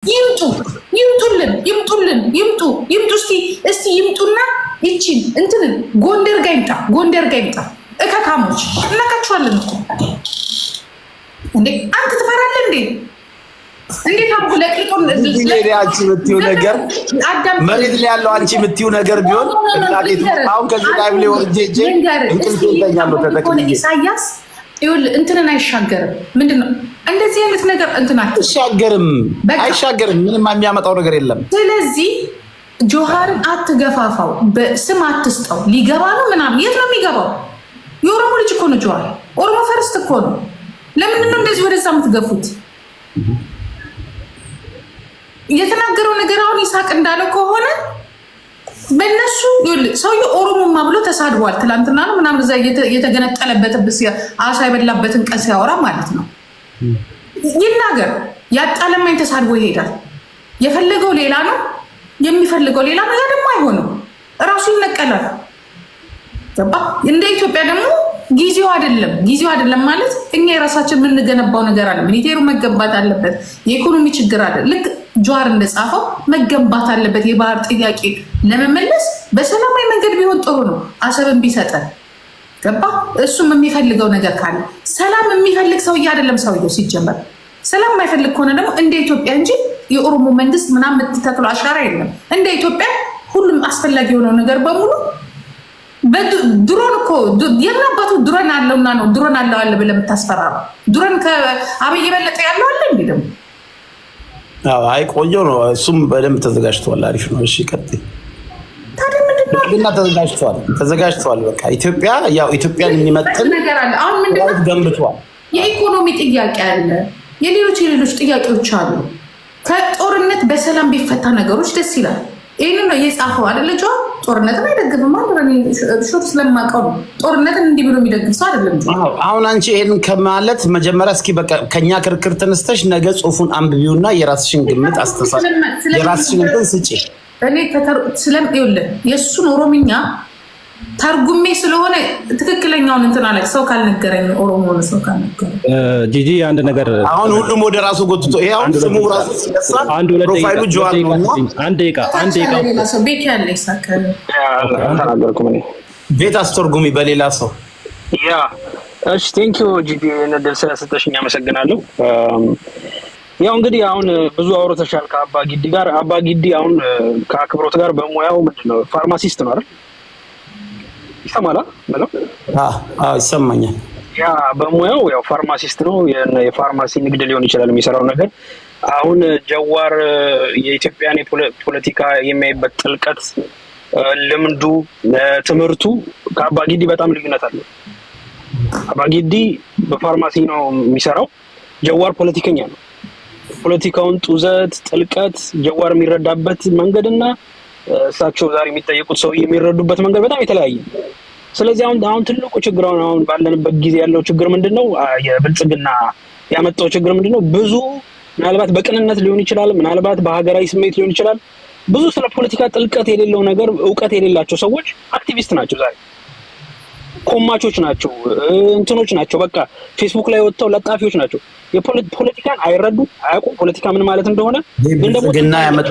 ይምጡ እስቲ ይምጡና ይቺን እንትን ጎንደር ጋይምጣ እከካሞች እናካችኋለን እኮ እንዴ አንተ ትፈራለህ እንዴ እንዴት አቡ ለቅልቆን አንቺ የምትይው ነገር መሬት ላይ ያለው አንቺ የምትይው ነገር ቢሆን እናቴት አሁን ከዚህ ላይ ብለ ወርጄ እንቅልፍ ይተኛል ተተከለ ኢሳያስ ይሁን እንትንን አይሻገርም ምንድነው እንደዚህ አይነት ነገር እንትናት አይሻገርም ምንም የሚያመጣው ነገር የለም ስለዚህ ጆሃርን አትገፋፋው በስም አትስጠው ሊገባ ነው ምናምን የት ነው የሚገባው የኦሮሞ ልጅ እኮ ነው ጆሃር ኦሮሞ ፈርስት እኮ ነው ለምን ነው እንደዚህ ወደዛ የምትገፉት የተናገረው ነገር አሁን ይሳቅ እንዳለው ከሆነ በእነሱ ሰውዬው ኦሮሞማ ብሎ ተሳድቧል ትላንትና ነው ምናምን እዛ የተገነጠለበት አሳ የበላበትን ቀን ሲያወራ ማለት ነው ይናገር ያጣለማኝ ተሳድቦ ይሄዳል የፈለገው ሌላ ነው የሚፈልገው ሌላ ነው ያ ደግሞ አይሆንም ራሱ ይነቀላል እንደ ኢትዮጵያ ደግሞ ጊዜው አይደለም ማለት እኛ የራሳችን የምንገነባው ነገር አለ ሚሊቴሩ መገንባት አለበት የኢኮኖሚ ችግር አለ ልክ ጆሃር እንደጻፈው መገንባት አለበት የባህር ጥያቄ ለመመለስ በሰላማዊ መንገድ ቢሆን ጥሩ ነው አሰብን ቢሰጠን ገባ እሱም የሚፈልገው ነገር ካለ ሰላም የሚፈልግ ሰውዬ አይደለም ሰውዬው ሲጀመር ሰላም የማይፈልግ ከሆነ ደግሞ እንደ ኢትዮጵያ እንጂ የኦሮሞ መንግስት ምናምን የምትተክለው አሻራ የለም እንደ ኢትዮጵያ ሁሉም አስፈላጊ የሆነው ነገር በሙሉ ድሮን እኮ የናባቱ ድሮን አለውና ነው ድሮን አለው አለ ብለህ የምታስፈራራ ድሮን ከአብይ በለጠ ያለው አለ እንዴ ደግሞ አይ ቆንጆ ነው እሱም በደንብ ተዘጋጅቷል አሪፍ ነው እሺ ቀጥይ ታዲያ ምንድነው ተዘጋጅቷል በቃ ኢትዮጵያ ያው ኢትዮጵያን የሚመጥን ነገር አለ አሁን ምንድነው ገንብቷል የኢኮኖሚ ጥያቄ አለ የሌሎች ጥያቄዎች አሉ ከጦርነት በሰላም ቢፈታ ነገሮች ደስ ይላል ይሄን ነው የጻፈው አይደል ጆ ጦርነትን አይደግፍም ማለት ሹር ስለማቀው ጦርነትን እንዲህ ብሎ የሚደግፍ ሰው አይደለም ጆ አሁን አንቺ ይሄን ከማለት መጀመሪያ እስኪ በቃ ከኛ ክርክር ተነስተሽ ነገ ጽሁፉን አንብቢውና የራስሽን ግምት አስተሳሰብ የራስሽን እንትን ስጪ እኔ ስለምይውልህ የሱን ኦሮምኛ ተርጉሜ ስለሆነ ትክክለኛውን እንትን አለ ሰው ካልነገረኝ ኦሮሞ ነው ሰው ካልነገረኝ ጂጂ አንድ ነገር አሁን ሁሉም ወደ ራሱ ጎትቶ ይሄ አሁን ስሙ ራሱ ሲነሳ ፕሮፋይሉ ጆሃር ነው አንድ ደቂቃ ሰው ቤት ያለ ይሳካል ተናገርኩ ምን ቤት አስተርጉሚ በሌላ ሰው ያ እሺ ቴንክ ዩ ጂጂ ነደል ስለሰጠሽኝ አመሰግናለሁ ያው እንግዲህ አሁን ብዙ አውርተሻል ከአባ ጊዲ ጋር አባ ጊዲ አሁን ከአክብሮት ጋር በሙያው ምንድነው ፋርማሲስት ነው አይደል ይሰማላ ማለት ይሰማኛል ያ በሙያው ያው ፋርማሲስት ነው የፋርማሲ ንግድ ሊሆን ይችላል የሚሰራው ነገር አሁን ጀዋር የኢትዮጵያን ፖለቲካ የሚያይበት ጥልቀት ልምዱ ትምህርቱ ከአባጊዲ በጣም ልዩነት አለው አባጊዲ በፋርማሲ ነው የሚሰራው ጀዋር ፖለቲከኛ ነው ፖለቲካውን ጡዘት ጥልቀት ጀዋር የሚረዳበት መንገድና እሳቸው ዛሬ የሚጠየቁት ሰው የሚረዱበት መንገድ በጣም የተለያየ ስለዚህ አሁን ትልቁ ችግር አሁን ባለንበት ጊዜ ያለው ችግር ምንድነው የብልጽግና ያመጣው ችግር ምንድነው ብዙ ምናልባት በቅንነት ሊሆን ይችላል ምናልባት በሀገራዊ ስሜት ሊሆን ይችላል ብዙ ስለ ፖለቲካ ጥልቀት የሌለው ነገር ዕውቀት የሌላቸው ሰዎች አክቲቪስት ናቸው ዛሬ ኮማቾች ናቸው እንትኖች ናቸው በቃ ፌስቡክ ላይ ወጥተው ለጣፊዎች ናቸው የፖለቲካን አይረዱ አያውቁም ፖለቲካ ምን ማለት እንደሆነ ግን ደግሞ